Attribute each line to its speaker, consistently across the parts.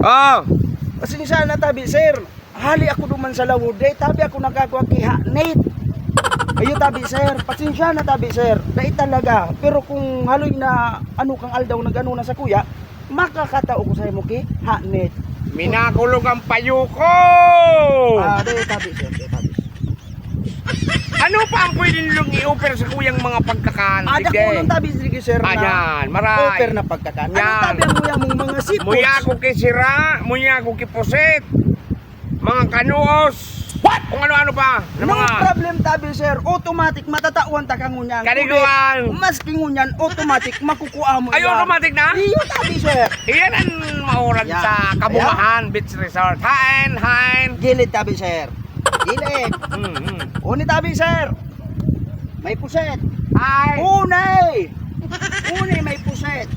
Speaker 1: Oh.
Speaker 2: Pasensya na tabi sir. Hali ako duman sa lawod day tabi ako nagagawa kihanit. Ayo tabi sir, pasensya na tabi sir. Dai talaga. Pero kung haloy na ano kang aldaw nagano na sa kuya, makakatao ko sa imo ki hanit.
Speaker 1: Minakulog ang payo ko.
Speaker 2: Dai tabi sir, dai tabi.
Speaker 1: Ano pa ang pwede nilong i-offer sa kuyang mga pagkakaan?
Speaker 2: Ada ko nung tabi sige sir na.
Speaker 1: Ayan, maray.
Speaker 2: Offer na pagkakaan. Ano
Speaker 1: Yan.
Speaker 2: tabi ang muyang mga seafoods?
Speaker 1: Muya ko kay sira, muya ko kay puset. Mga kanuos. What? Kung ano-ano pa. Na
Speaker 2: No
Speaker 1: mga
Speaker 2: problem tabi sir, automatic matatawan ta kang ngunyan.
Speaker 1: Kaliguan.
Speaker 2: Mas kingunyan automatic makukuha mo.
Speaker 1: Ay,
Speaker 2: yan.
Speaker 1: automatic na?
Speaker 2: Iyo tabi sir.
Speaker 1: Iyan ang maurad
Speaker 2: Yan.
Speaker 1: sa Kabumahan Beach Resort. Hain.
Speaker 2: Gilid tabi sir. Gilid. Uni tabi sir. May puset.
Speaker 1: Ay.
Speaker 2: Unay. Unay may puset.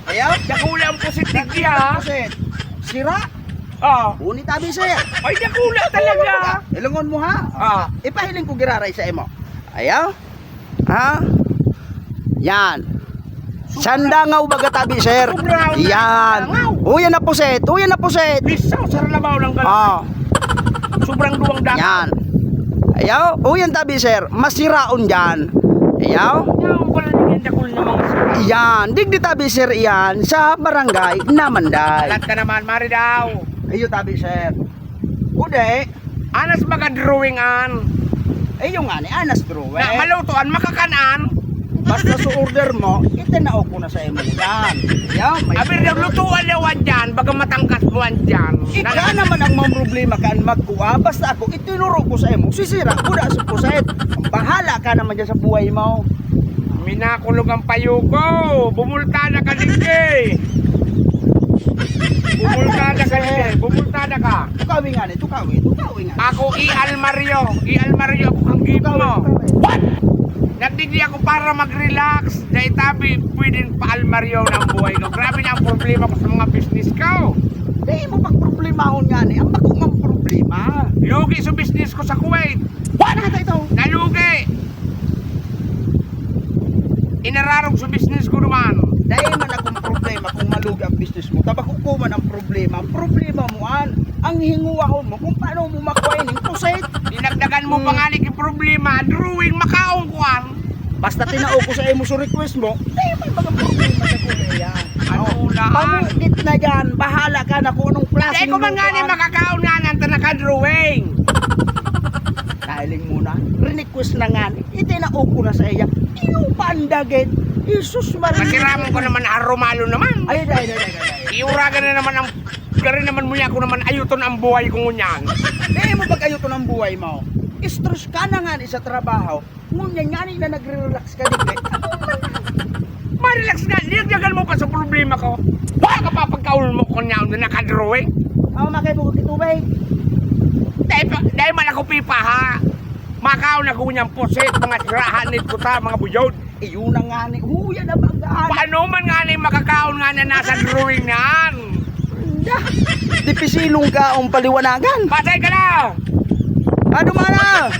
Speaker 2: Ayaw?
Speaker 1: Dakula ang positive
Speaker 2: May
Speaker 1: ha.
Speaker 2: puset. Sira.
Speaker 1: Oh.
Speaker 2: Uni tabi sir.
Speaker 1: Ay, dakula talaga.
Speaker 2: Ilungon mo ha.
Speaker 1: Ah.
Speaker 2: Ipahiling ko giraray sa imo. Ayaw? Ha? Yan. Sandangaw baga tabi sir.
Speaker 1: Sobrang
Speaker 2: Yan. Uyan na puset. Uyan na puset.
Speaker 1: Bisaw sa labaw lang ka.
Speaker 2: Ah.
Speaker 1: Sobrang duwang dako.
Speaker 2: Yan. Ayaw? Uyan tabi sir. Masiraon dyan. Ayaw?
Speaker 1: Yan pala naging dakul ng mga sira.
Speaker 2: Yan. Digdi tabi sir yan sa barangay Namanday.
Speaker 1: Alat ka naman, mari daw.
Speaker 2: Ayo tabi sir. Ude.
Speaker 1: Anas maka-drawing an.
Speaker 2: Ayo nga ni Anas Druwe.
Speaker 1: Na malutuan, makakanan.
Speaker 2: Basta sa order mo, itinao ko na sa imo yan. Ayaw? May
Speaker 1: Abir daw lutuan daw dyan, baga matangkas mo dyan.
Speaker 2: Ika naman ang mga problema kaan magkuha. Basta ako itinuro ko sa imo. Sisira ko na sa puset. Bahala ka naman dyan sa buhay mo.
Speaker 1: Minakulog ang payo ko. Bumultada ka digdi. Bumultada ka digdi. Bumultada ka.
Speaker 2: Tukawi nga ni, tukawi nga.
Speaker 1: Ako i-almaryo. I-almaryo ako kang gibo mo. What? Nagdigdi ako para mag-relax. Dahil tabi, pwedeng pa-almaryo ng buhay ko. Grabe na ang problema ko sa mga business ko.
Speaker 2: Di mo pagproblemahon nga ni. Ang magkumang problema.
Speaker 1: Lugi sa business ko sa Kuwait.
Speaker 2: What na ito?
Speaker 1: Nalugi. Inararog sa business ko naman.
Speaker 2: Dahil man akong problema kung malugi ang business mo. Tabakukuman ang problema. Ang problema mo ang hinguahon mo kung paano mo makuha yung puset.
Speaker 1: Dinagdagan mo pa nga yung problema. Drawing makaong kuwan.
Speaker 2: Basta tinao ko sa imo sa request mo, dahil may mga problema sa kuya.
Speaker 1: Ano na?
Speaker 2: Pamukit na yan, bahala ka na kung anong klase.
Speaker 1: Dahil ko man nga ni makakaon nga nang naka-drawing.
Speaker 2: Dahiling muna, request na nga, itinao ko na sa iya. Iyong pandagit, Isus Maria.
Speaker 1: Masiramon ko naman aromalo naman.
Speaker 2: Ay.
Speaker 1: Iuragan na naman ang gari naman mo niya ako naman ayuton ang buhay ko ngunyan.
Speaker 2: Dahil mo pag-ayuto ng buhay mo, stress ka na nga ni sa trabaho, ngunyan nga ni na nagre-relax ka din.
Speaker 1: Ma-relax nga, niyagdagan mo pa sa problema ko. Baka pa pagkaul mo ko niya na naka-drawing.
Speaker 2: Makay mo kitubay.
Speaker 1: Dahil man ako pipa ha. Makaon ako niyang pusit, mga sirahan nito ta, mga buyod.
Speaker 2: Iyon na nga ni, huya na bagaan.
Speaker 1: Paano man nga ni makakaon nga na nasa drawing naan?
Speaker 2: Dipisilong ka ang paliwanagan.
Speaker 1: Patay ka na!
Speaker 2: Ano mana?